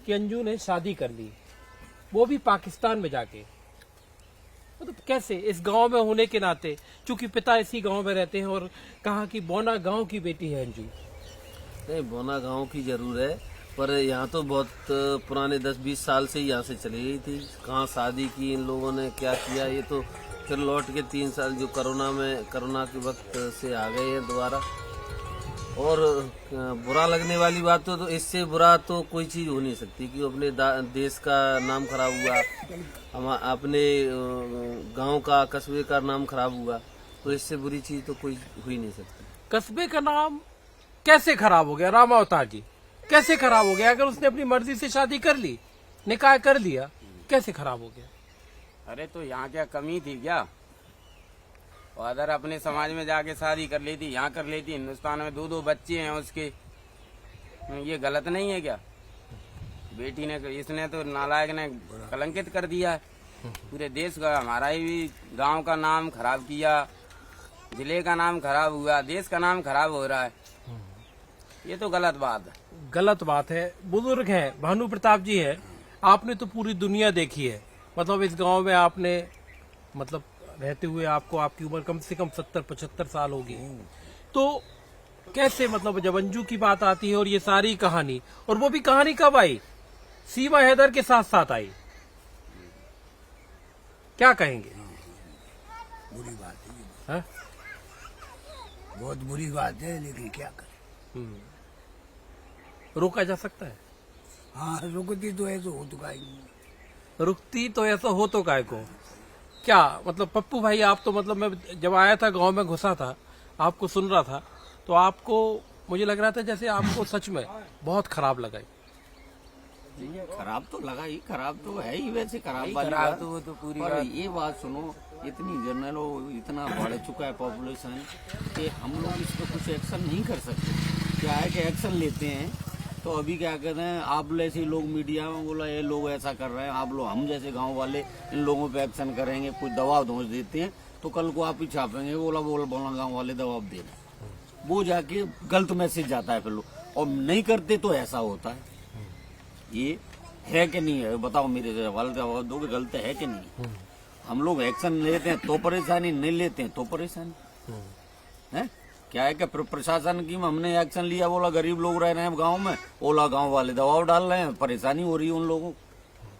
कि अंजू ने शादी कर ली, वो भी पाकिस्तान में जाके। मतलब कैसे इस गांव में होने के नाते, चूंकि पिता इसी गांव में रहते हैं, और कहा कि बोना गांव की बेटी है अंजू। नहीं, बोना गांव की जरूर है, पर यहाँ तो बहुत पुराने 10-20 साल से यहाँ से चली गई थी। कहाँ शादी की इन लोगों ने, क्या किया, ये तो फिर लौट के 3 साल जो कोरोना के वक्त से आ गए हैं दोबारा। और बुरा लगने वाली बात तो इससे बुरा तो कोई चीज हो नहीं सकती कि अपने देश का नाम खराब हुआ, हम अपने गांव का, कस्बे का नाम खराब हुआ, तो इससे बुरी चीज तो कोई हो ही नहीं सकती। कस्बे का नाम कैसे खराब हो गया रामावतार जी? कैसे खराब हो गया? अगर उसने अपनी मर्जी से शादी कर ली, निकाह कर लिया, कैसे खराब हो गया? अरे तो यहाँ क्या कमी थी क्या? और अदर अपने समाज में जाके शादी कर लेती, यहाँ कर लेती। हिंदुस्तान में 2-2 बच्चे हैं उसके, ये गलत नहीं है क्या? बेटी ने, इसने तो नालायक ने कलंकित कर दिया है पूरे देश का। हमारा ही गांव का नाम खराब किया, जिले का नाम खराब हुआ, देश का नाम खराब हो रहा है। ये तो गलत बात है। गलत बात है। बुजुर्ग हैं, भानु प्रताप जी है, आपने तो पूरी दुनिया देखी है। मतलब इस गांव में आपने, मतलब रहते हुए आपको, आपकी उम्र कम से कम 70-75 साल होगी। तो कैसे, मतलब जब अंजू की बात आती है और ये सारी कहानी, और वो भी कहानी कब आई? सीमा हैदर के साथ साथ आई। क्या कहेंगे? बुरी बात है, हाँ? बहुत बुरी बात है, लेकिन क्या करें। रोका जा सकता है? हाँ, रुकती तो है तो हो तो काय नहीं। रुकती तो ऐसा हो तो काय को। क्या मतलब पप्पू भाई, आप तो, मतलब मैं जब आया था गांव में, घुसा था, आपको सुन रहा था, तो आपको, मुझे लग रहा था जैसे आपको सच में बहुत खराब लगा। खराब तो लगा ही, खराब तो है ही, वैसे खराब वाली खराब बात। तो वो तो पूरी पर बात। ये बात सुनो, इतनी जनरल हो, इतना बढ़ चुका है पॉपुलेशन कि हम लोग इस पर कुछ एक्शन नहीं कर सकते। क्या है कि एक्शन लेते हैं तो अभी क्या कहते हैं, आप जैसे लोग मीडिया में बोला ये लोग ऐसा कर रहे हैं, आप लोग, हम जैसे गांव वाले इन लोगों पे एक्शन करेंगे, कुछ दबाव धोस देते हैं, तो कल को आप ही छापेंगे, बोला गांव वाले दबाव दे रहे हैं, वो जाके गलत मैसेज जाता है फिर लोग, और नहीं करते तो ऐसा होता है। ये है कि नहीं है, बताओ, मेरे सवाल का जवाब दो कि गलत है कि नहीं। हम लोग एक्शन लेते हैं तो परेशानी, नहीं लेते हैं तो परेशानी है। क्या है कि प्रशासन की हमने एक्शन लिया, बोला गरीब लोग रह रहे हैं गांव में, बोला गांव वाले दबाव डाल रहे हैं, परेशानी हो रही है उन लोगों को।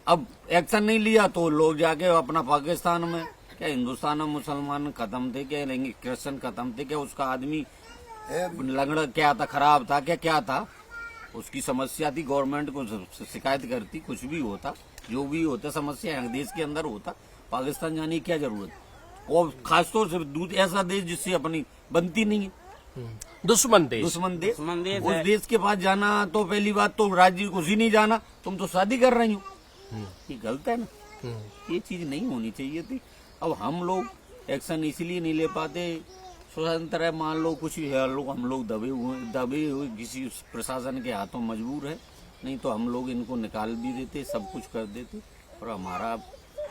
अब एक्शन नहीं लिया तो लोग जाके अपना पाकिस्तान में, क्या हिंदुस्तान में मुसलमान खत्म थे क्या, क्रिश्चियन खत्म थे क्या, उसका आदमी लंगड़ा क्या था, खराब था क्या, क्या था, उसकी समस्या थी, गवर्नमेंट को शिकायत करती, कुछ भी होता, जो भी होता समस्या देश के अंदर होता, पाकिस्तान जाने की क्या जरूरत। और खासतौर से ऐसा देश जिससे अपनी बनती नहीं है, दुश्मन देश। दुश्मन देश उस है। देश के पास जाना तो पहली बात तो राज्य को ही नहीं जाना, तुम तो शादी कर रही हो, ये गलत है ना। ये चीज नहीं होनी चाहिए थी। अब हम लोग एक्शन इसलिए नहीं ले पाते, स्वतंत्र है, मान लो कुछ भी है, लोग हम लोग दबे हुए किसी प्रशासन के हाथों मजबूर है, नहीं तो हम लोग इनको निकाल भी देते, सब कुछ कर देते, और हमारा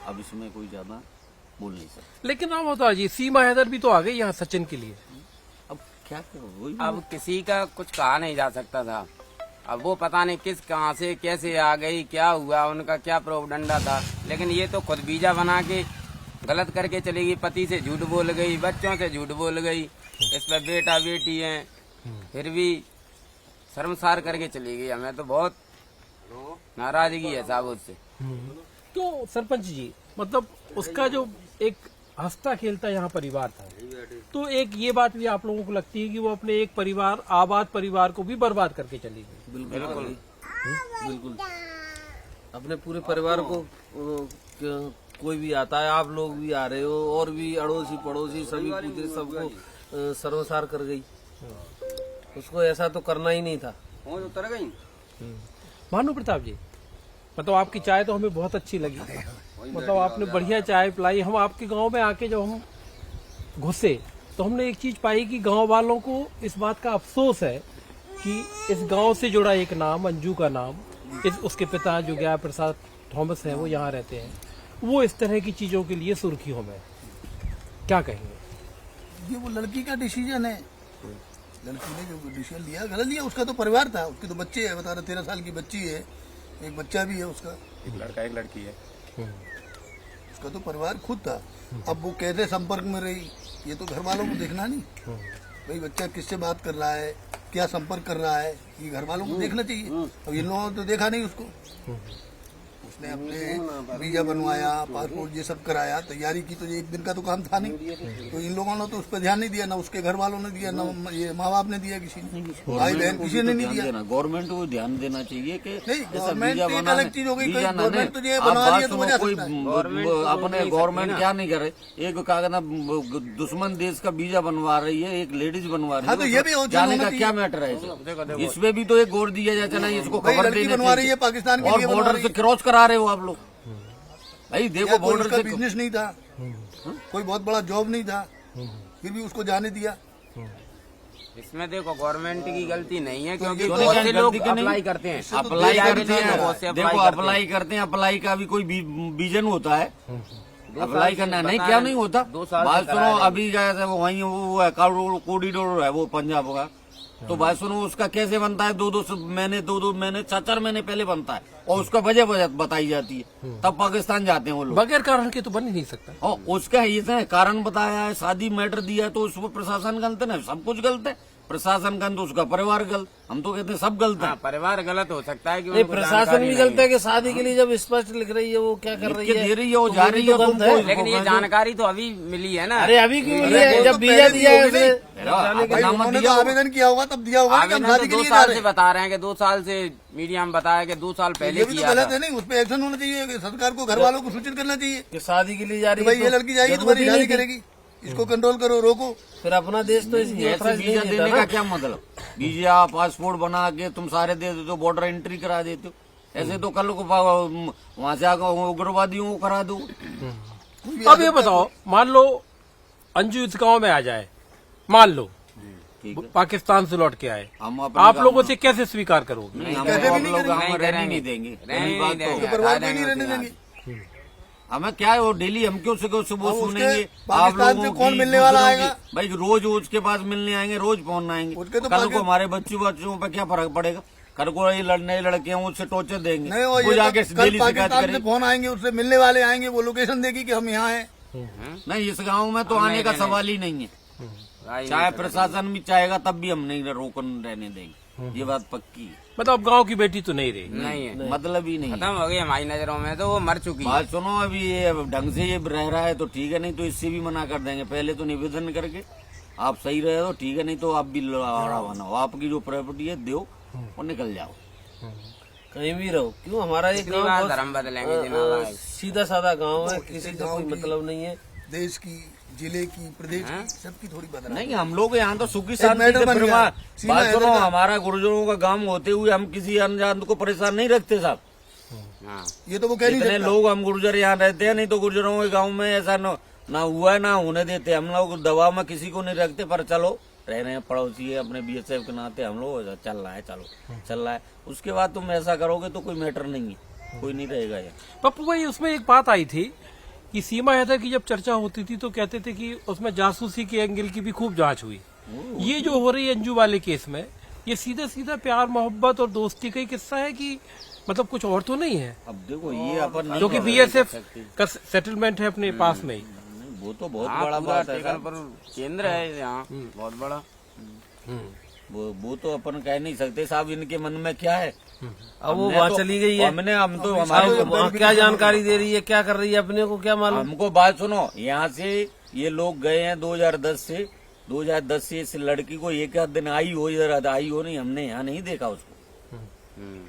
अब इसमें कोई ज्यादा बोल नहीं सकता। लेकिन आप बता जी, सीमा हैदर भी तो आ गई यहाँ सचिन के लिए। अब क्या करो, वही अब किसी का कुछ कहा नहीं जा सकता था। अब वो पता नहीं किस, कहां से, कैसे आ गई, क्या हुआ, उनका क्या प्रोपगंडा था, लेकिन ये तो खुद वीजा बना के गलत करके चली गई, पति से झूठ बोल गई, बच्चों से झूठ बोल गई, इस पर बेटा बेटी है, फिर भी शर्मसार करके चली गई। हमें तो बहुत नाराजगी है साहब उससे। तो सरपंच जी, मतलब उसका जो एक हंसता खेलता यहाँ परिवार था, तो एक ये बात भी आप लोगों को लगती है कि वो अपने एक परिवार, आबाद परिवार को भी बर्बाद करके चली गई? बिल्कुल बिल्कुल। अपने पूरे परिवार को कोई भी आता है, आप लोग भी आ रहे हो, और भी अड़ोसी पड़ोसी सभी पूछे, सबको सर्वसार कर गई। उसको ऐसा तो करना ही नहीं था। उतर गई। भानु प्रताप जी, मतलब आपकी चाय तो हमें बहुत अच्छी लगी, मतलब आपने बढ़िया चाय पिलाई। हम आपके गांव में आके जब हम घुसे तो हमने एक चीज पाई कि गांव वालों को इस बात का अफसोस है कि इस गांव से जुड़ा एक नाम, अंजू का नाम, उसके पिता जो ज्ञान प्रसाद थॉमस है, वो यहाँ रहते हैं, वो इस तरह की चीजों के लिए सुर्खियों में। क्या कहेंगे? ये वो लड़की का डिसीजन है, लड़की ने जो डिसीजन लिया गलत लिया, उसका तो परिवार था, उसके तो बच्चे है, बता रहे 13 साल की बच्ची है, एक बच्चा भी है उसका, एक लड़का एक लड़की है। उसका तो परिवार खुद था। अब वो कैसे संपर्क में रही, ये तो घर वालों को देखना नहीं। भाई बच्चा किससे बात कर रहा है, क्या संपर्क कर रहा है, ये घर वालों को देखना चाहिए। अब इन लोगों ने तो देखा नहीं उसको। उसने अपने वीजा बनवाया, पासपोर्ट ये सब कराया, तैयारी की, तो ये एक दिन का तो काम था नहीं। तो इन लोगों ने तो उस पर ध्यान नहीं दिया, ना उसके घर वालों ने दिया, ना ये माँ बाप ने दिया, किसी ने, भाई बहन किसी ने नहीं दिया। गवर्नमेंट को ध्यान देना चाहिए कि नहीं, ऐसा गवर्नमेंट वीजा तो एक बनाने- अलग चीज हो गई। वीजा ना गवर्नमेंट दे। तो ये आप बनवा बात रही है तो सुनो, बजा कोई सकता है। अपने गवर्नमेंट क्या नहीं करे, एक क्या कहना दुश्मन देश का वीजा बनवा रही है, एक लेडीज बनवा रही है। हाँ, तो ये भी ऑप्शन जाने होना का क्या चाहिए। मैटर है इसमें? इसमें भी तो एक गौर दिया जाता ना, इसको भाई खबर लड़की देनी बनवा रही है, चाहिए। पाकिस्तान के और लिए बनवा बॉर्डर रही से है। क्रॉस करा रहे हो आप लोग। भाई देखो या कोई बॉर्डर उसका से बिजनेस नहीं था, कोई बहुत बड़ा जॉब नहीं था, फिर भी उसको जाने दिया। इसमें देखो गवर्नमेंट की गलती नहीं है, क्योंकि ये बहुत क्या से गलती लोग की नहीं? अप्लाई करते हैं। इससे तो अप्लाई देश करते का हैं, बहुत से apply देखो करते हैं। अप्लाई करते हैं, अप्लाई का भी कोई बीजन होता है। अप्लाई करना नहीं, क्या नहीं होता। 2 साल से बात करा सुनो, रहे हैं। अभी क्या है, वहीं वो है कोरिडोर है वो पंजाब का, तो बात सुनो उसका कैसे बनता है, 2-2 महीने 4 महीने पहले बनता है, और उसका वजह बताई जाती है, तब पाकिस्तान जाते हैं वो लोग। बगैर कारण के तो बन ही नहीं सकता। और उसका ये कारण बताया है, शादी मैटर दिया, तो उसमें प्रशासन गलत है ना, सब कुछ गलत है। प्रशासन गलत, उसका परिवार गलत, हम तो कहते हैं सब गलत है। हाँ, परिवार गलत हो सकता है कि नहीं, उनको प्रशासन जानकारी भी नहीं गलत है कि शादी के लिए जब स्पष्ट लिख रही है वो क्या कर रही लिख के है, दे रही है, वो तो जा भी रही तो है, गलत तुमको- है। लेकिन ये जानकारी तो अभी मिली है ना। अरे अभी क्यों अरे लिए, वो जब तो वीजा पहले दिया दी है होगी उसने भाई, भाई नाम उन्होंने तो दिया आवेदन किया होगा, तब दिया होगा कि हम आवेदन शादी तो के 2 लिए जा साल रहे से हैं। बता रहे हैं कि 2 साल से मीडिया में बताया कि 2 साल ये पहले भी तो किया गलत था। है। नहीं, उस पर एक्शन होना चाहिए कि सरकार को घर वालों को सूचित करना चाहिए कि शादी के लिए जा कि रही भाई है ये तो लड़की जाएगी, जरूरत तुम्हारी ही शादी नहीं थी। करेगी, इसको कंट्रोल करो, रोको। फिर अपना देश तो इसकी ऐसे ऑथराइज वीजा नहीं देने देता का ना। क्या मतलब? वीजा पासपोर्ट बना के तुम सारे दे देते हो, बॉर्डर एंट्री करा देते हो। ऐसे तो कल को वहां से आकर उग्रवादियों को करा दो। अब ये बताओ, मान लो अंजू इस गांव में आ जाए, मान लो ठीक है, पाकिस्तान से लौट के आए, हम अपने आप गाँव लोगों में- से कैसे स्वीकार करोगे? नहीं, हम कहते भी नहीं लोग करेंगे। गाँव में नहीं रहने करेंगे। नहीं देंगे। रहने पहली नहीं बात देंगे। तो परिवार हटा को नहीं देंगे रहने उसे देंगे। हमें क्या है, वो डेली हम क्यों सुबह अब उसके सुनेंगे आप पाकिस्तान लोगों से कौन की, मिलने वाला दूसरों आएगा? की। भाई रोज उसके पास मिलने आएंगे, रोज फोन आएंगे, उसके तो कल को पाकि- हमारे बच्चों पर क्या फर्क पड़ेगा? कल को ये नए लड़के हैं उससे टॉर्चर देंगे, नहीं, और वो ये जाके तो कल डेली शिकायत पाकिस्तान से करेंगे। फोन आएंगे, उससे मिलने वाले आएंगे, वो लोकेशन देगी कि हम यहाँ हैं। नहीं, इस गांव में तो हम आने नहीं का रहने- सवाल ही नहीं है। भाई चाहे नहीं प्रशासन भी चाहेगा तब भी हम नहीं रोकन रहने देंगे, ये बात पक्की है। मतलब गांव की बेटी तो नहीं रही। नहीं है, मतलब ही नहीं है। खत्म हो गई हमारी नजरों में, तो वो मर चुकी है। बात सुनो, अभी ये ढंग से ये रह रहा है तो ठीक है, नहीं तो इससे भी मना कर देंगे। पहले तो निवेदन करके आप सही रहे हो ठीक है, नहीं तो आप भी लड़ा बनाओ, आपकी जो प्रॉपर्टी है दो और निकल जाओ। कहीं भी रहो, क्यों हमारा ये कितनी गांव बार बहुत धर्म बदलेंगे जिन्होंने। सीधा साधा गांव है, बहुत किसी किसी से गांव कोई की- मतलब नहीं है। देश की, जिले की, प्रदेश की, सबकी थोड़ी बदला। नहीं, हम लोग यहाँ तो सुखी शांति मैटर से बन गया। परिवार। सीमा बात है सुनो, इधर का। हमारा गुर्जरों का गांव होते हुए हम किसी अनजान को परेशान नहीं रखते साहब। हाँ, ये तो वो कह नहीं इतने सकता। लोग हम गुर्जर यहाँ रहते हैं, नहीं तो गुर्जरों के गांव में ऐसा ना हुआ है, ना होने देते। हम लोग दबाव में किसी को नहीं रखते, पर चलो रह रहे हैं, पड़ोसी है अपने BSF के नाते, हम लोग चल रहा है, चलो चल रहा है। उसके बाद तुम ऐसा करोगे तो कोई मैटर नहीं है, कोई नहीं रहेगा यहाँ। पप्पू भाई, उसमें एक बात आई थी कि सीमा हैदर की जब चर्चा होती थी तो कहते थे कि उसमें जासूसी के एंगल की भी खूब जांच हुई। ये जो हो रही है अंजू वाले केस में, ये सीधा सीधा प्यार मोहब्बत और दोस्ती का ही किस्सा है कि मतलब कुछ और तो नहीं है? अब देखो ये अपन नहीं क्योंकि कर BSF का सेटलमेंट है अपने पास में ही। नहीं, वो तो बहुत हाँ, बड़ा पूरा बात है टेकन साहब। पर केंद्र है यहाँ बहुत बड़ा। वो तो अपन कह नहीं सकते साहब, इनके मन में क्या है। अब वो हमने वहाँ तो- चली गई है, हम तो अब हमारे वहाँ क्या जानकारी दे रही है, क्या कर रही है, अपने को क्या मालूम। हमको बात सुनो, यहाँ से ये लोग गए हैं 2010 से इस लड़की को एक आध दिन आई हो, इधर आई हो, नहीं हमने यहाँ नहीं देखा उसको।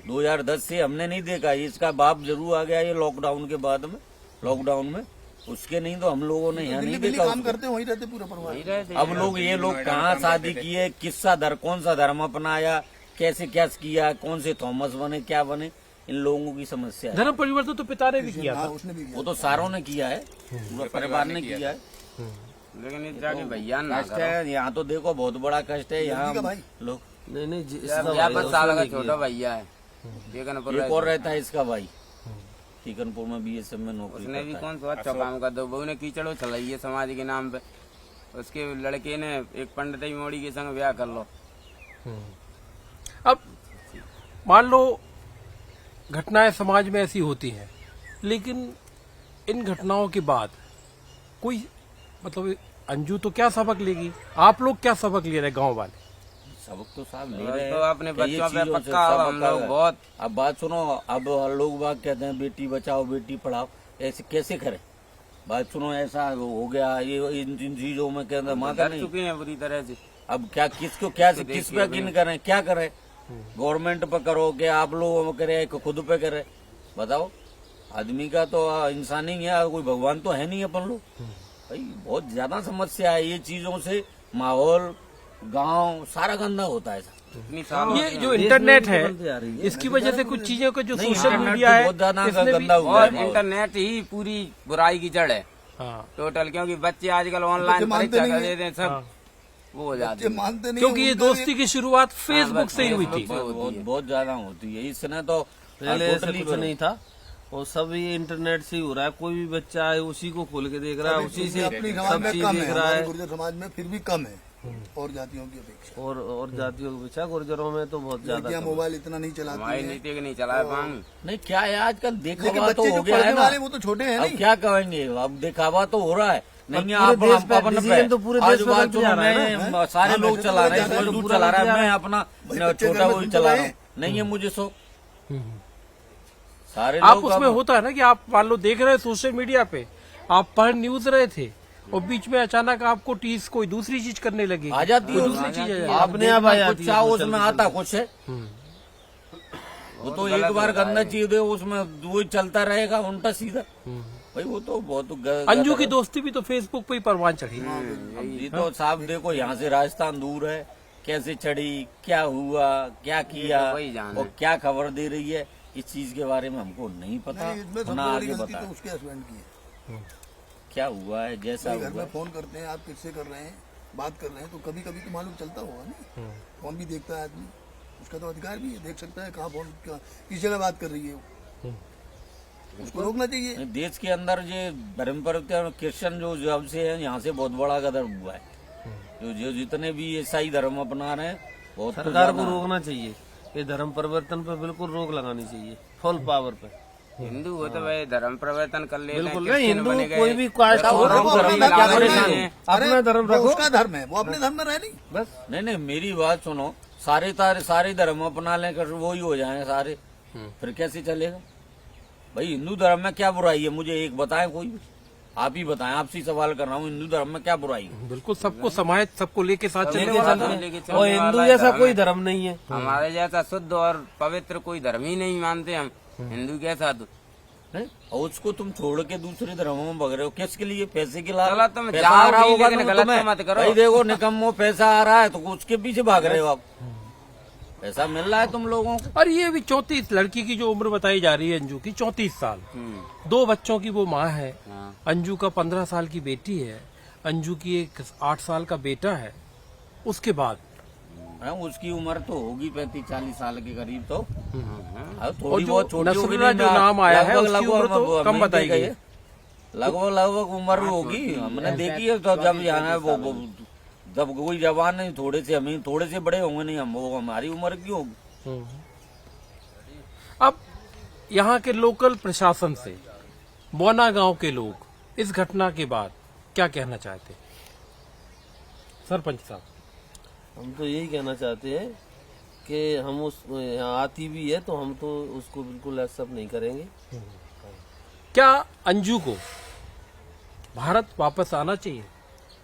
2010 से हमने नहीं देखा। इसका बाप जरूर आ गया ये लॉकडाउन के बाद में, लॉकडाउन में, उसके नहीं तो हम लोगों ने यहाँ नहीं दिल्ली देखा काम उसको। करते वहीं रहते पूरा परिवार। नहीं रहते। अब लोग ये लोग कहाँ शादी किए, किस्सा कौन सा धर्म अपनाया, कैसे क्या किया, कौन से थॉमस बने, क्या बने, इन लोगों की समस्या है। धर्म परिवर्तन तो पिता ने भी किया हाँ, था। उसने भी किया। वो तो सारों ने किया है, पूरा परिवार ने किया है। लेकिन इस जाके भैया ना कष्ट है यहाँ तो, देखो बहुत बड़ा कष्ट है लड़की का यहाँ भाई। लोग। नहीं नहीं करो। 50 साल का छोटा भैया है, टेकनपुर एक और रहता है इसका भाई, टीकनपुर में BSF में नौकरी उसने भी करता है। कौन सा अच्छा काम कर दो, बहू ने कीचड़ चलाई है समाज के नाम पे। उसके लड़के ने एक पंडित मोड़ी के संग ब्याह कर लो। अब मान लो घटनाएं समाज में ऐसी होती हैं, लेकिन इन घटनाओं के बाद कोई मतलब अंजू तो क्या सबक लेगी, आप लोग क्या सबक ले रहे गांव वाले? सबक तो साहब ले रहे हैं तो अपने कि ये बच्चों पे चीजों से पक्का अब सबक हम लोग है। बहुत अब बात सुनो, अब लोग बात कहते हैं बेटी बचाओ बेटी पढ़ाओ, ऐसे कैसे करें? बात सुनो, ऐसा हो गया ये इन चीजों में के अंदर माता डर नहीं। चुके हैं बुरी तरह से। अब क्या किसको क्या किस पे यकीन करें, क्या करें? गवर्नमेंट पे करो कि आप लोगों पे करे, खुद पे करे? बताओ, आदमी का तो इंसान ही है, कोई भगवान तो है नहीं अपन लोग। भाई बहुत ज्यादा समस्या है ये चीजों से, माहौल गांव सारा गंदा होता है। इतनी सालों ये से जो इंटरनेट है, बदलती आ रही है। इसकी वजह से कुछ चीजों का जो नहीं, सोशल इंटरनेट मीडिया तो है बहुत ज्यादा इसने भी गंदा हुआ और है। इंटरनेट ही पूरी बुराई की जड़ है हाँ, टोटल, क्योंकि बच्चे आजकल ऑनलाइन मानते परीक्षा नहीं कर है। देते हैं सब, हाँ। वो हो जाते बच्चे हैं। मानते नहीं क्योंकि है, ये उनका दोस्ती की शुरुआत फेसबुक से ही हुई थी। बहुत ज्यादा होती है, इसने तो पहले ऐसा totally कुछ नहीं था, और सब ये इंटरनेट से ही हो रहा है। कोई भी बच्चा है उसी को खोल के देख रहा है, उसी से अपनी समाज सब में चीज कम देख है, रहा हमारे है। गुर्जर समाज में फिर भी कम है और जातियों की अपेक्षा। और जातियों की अपेक्षा गुर्जरों में तो बहुत ज्यादा लड़कियां कम है। मोबाइल इतना नहीं चलाती हमारी हैं, नीति के नहीं चला है पानी। नहीं क्या है आजकल लेकिन दिखावा बच्चे तो जो हो गया पढ़ने है ना। वाले वो तो छोटे हैं अब नहीं। क्या कहेंगे, अब दिखावा तो हो रहा है। नहीं पूरे आप देश पे अपन डिसीजन तो पूरे आज देश पे बात बदलते जा सुनो, रहा है मैं ना। सारे हाँ, लोग वैसे चला तो रहे हैं, बदलते मजदूर पूरा चला रहा है, बदल मैं जा अपना भाई बच्चे छोटा घर में वही सुन चला रहे रहा हैं। हूँ। नहीं है मुझे शौक। सारे आप लोग उसमें अब- होता है ना कि आप मान लो देख रहे हैं सोशल मीडिया पे, आप पढ़ न्यूज रहे थे और बीच में अचानक आपको टीस कोई दूसरी चीज करने लगी, आ जाती है कोई दूसरी चीज आ जाती है। अपने आप आ जाती कुछ है, चाहो चलते उसमें आता कुछ है। वो तो एक बार गंदा चीज दे उसमें वो चलता रहेगा उल्टा सीधा। भाई वो तो बहुत अंजू की दोस्ती भी तो फेसबुक पे ही परवान चढ़ी। ये तो साहब देखो, यहाँ से राजस्थान दूर है, कैसे चढ़ी, क्या हुआ, क्या किया, वही जाने। और क्या खबर दे रही है, इस चीज के बारे में हमको नहीं पता, नहीं, इसमें सबसे ना बड़ी आगे गलती बता तो उसके हस्बैंड की है। क्या हुआ है, जैसा घर हुआ में फोन करते हैं, आप किससे कर रहे हैं, बात कर रहे हैं, तो कभी कभी तो मालूम चलता होगा नहीं। फोन भी देखता है आदमी, उसका तो अधिकार भी है, देख सकता है कहाँ फोन किस जगह बात कर रही है वो। उसको रोकना चाहिए। नहीं, देश के अंदर ये धर्म परिवर्तन क्रिश्चियन जो जब से है, यहाँ से बहुत बड़ा कदर हुआ है। जो जितने भी ईसाई धर्म अपना रहे हैं, बहुत सरकार को रोकना चाहिए, ये धर्म परिवर्तन पे बिल्कुल रोक लगानी चाहिए, फुल पावर पे। हिंदू हो तो भाई धर्म परिवर्तन कर लेते हैं, बिल्कुल नहीं, क्रिश्चियन हिंदू बने गए। कोई भी कास्ट तो हो, वो धर्म अपना में धर्म क्या रख परेशानी लेते है? हैं। अपना धर्म वो रखो उसका धर्म है, वो अपने धर्म में रह नहीं। बस। नहीं, मेरी बात सुनो, सारे धर्म अपना लें कर वो ही हो जाए सारे, फिर कैसे चलेगा? भाई हिंदू धर्म में क्या बुराई है, मुझे एक बताएं कोई भी। आप ही बताएं, आपसे सवाल कर रहा हूँ, हिंदू धर्म में क्या बुराई है? बिल्कुल सबको समाज सबको लेके साथ चलने लेके वाला चलते था। हैं। लेके और चलने हिंदू वाला जैसा धर्म कोई है। धर्म नहीं है। हमारे जैसा शुद्ध और पवित्र कोई धर्म ही नहीं मानते हम, हिंदू कैसा तो। हैं? और उसको तुम छोड़ के दूसरे धर्मों में भग रहे हो, किसके लिए? पैसे के लिए? चलो तुम पैसा जाओ आ रहा भी, होगा लेकिन ना गलत तुम्हें। तो मत करो। भाई देखो निकम्मो, पैसा आ रहा है तो उसके पीछे भाग रहे हो आप। पैसा मिल रहा है तुम लोगों को। और ये भी 34 लड़की की जो उम्र बताई जा रही है अंजू की 34 साल, 2 बच्चों की वो माँ है। हाँ। अंजू का 15 साल की बेटी है, अंजू की एक 8 साल का बेटा है। उसके बाद हाँ, उसकी उम्र तो होगी 35-40 साल के करीब तो। हाँ, और थोड़ी जो बहुत छोटी होगी, नसरुल्लाह नहीं, जो नाम आया है, लगभग- उसकी उम्र लगभग तो हम कम बताई गई है। लगभग उम्र होगी, हमने देखी है। तो जब यहाँ है वो जब कोई जवान नहीं, थोड़े से हम थोड़े से बड़े होंगे नहीं हम, वो हमारी उम्र की होगी। अब यहाँ के लोकल प्रशासन से बोना गांव के लोग इस घटना के बाद क्या कहना चाहते हैं? सरपंच साहब, हम तो यही कहना चाहते हैं कि हम उस यहाँ आती भी है तो हम तो उसको बिल्कुल एक्सेप्ट नहीं करेंगे। क्या अंजू को भारत वापस आना चाहिए?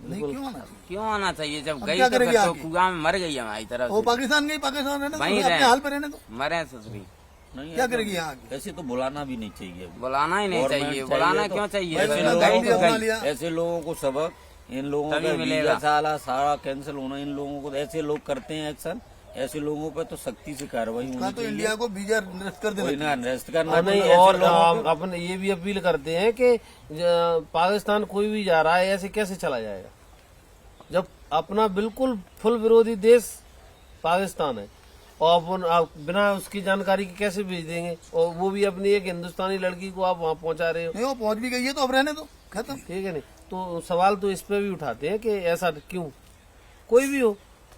नहीं, क्यों आना चाहिए? क्यों आना चाहिए? जब अब गई क्या तो करेगी फिर तो आगे? कुआं में मर गई हमारी तरफ वो से। पाकिस्तान गई, पाकिस्तान रहने दो, वहीं अपने रहे। हाल पे रहने दो। मरे ससुरी, नहीं, क्या ऐसा- करेगी यहाँ आगे? ऐसे तो बुलाना भी नहीं चाहिए। बुलाना ही नहीं गवर्नमेंट चाहिए। बुलाना तो- क्यों चाहिए? ऐसे गई लोगों तो को- गई। ऐसे लोगों को सबक, इन लोगों तभी का मिलेगा। वीजा सारा कैंसिल होना, इन लोगों को ऐसे लोग करते हैं एक्शन, ऐसे लोगों पे तो सख्ती से कार्रवाई का होनी तो चाहिए। इंडिया को वीजा निरस्त कर कोई देना ना अरेस्ट करना और नहीं, चाहिए ऐसे और लोगों हम अपन ये भी अपील करते हैं कि पाकिस्तान कोई भी जा रहा है ऐसे कैसे चला जाएगा, जब अपना बिल्कुल फुल विरोधी देश पाकिस्तान है, और अपन आप बिना उसकी जानकारी के कैसे भेज देंगे? और वो भी अपनी एक हिंदुस्तानी लड़की को आप वहाँ पहुँचा रहे हो। नहीं, वो पहुंच भी गई है तो अब रहने दो, खत्म। ठीक है नहीं, तो सवाल तो इस पे भी उठाते हैं कि ऐसा क्यों? कोई भी हो,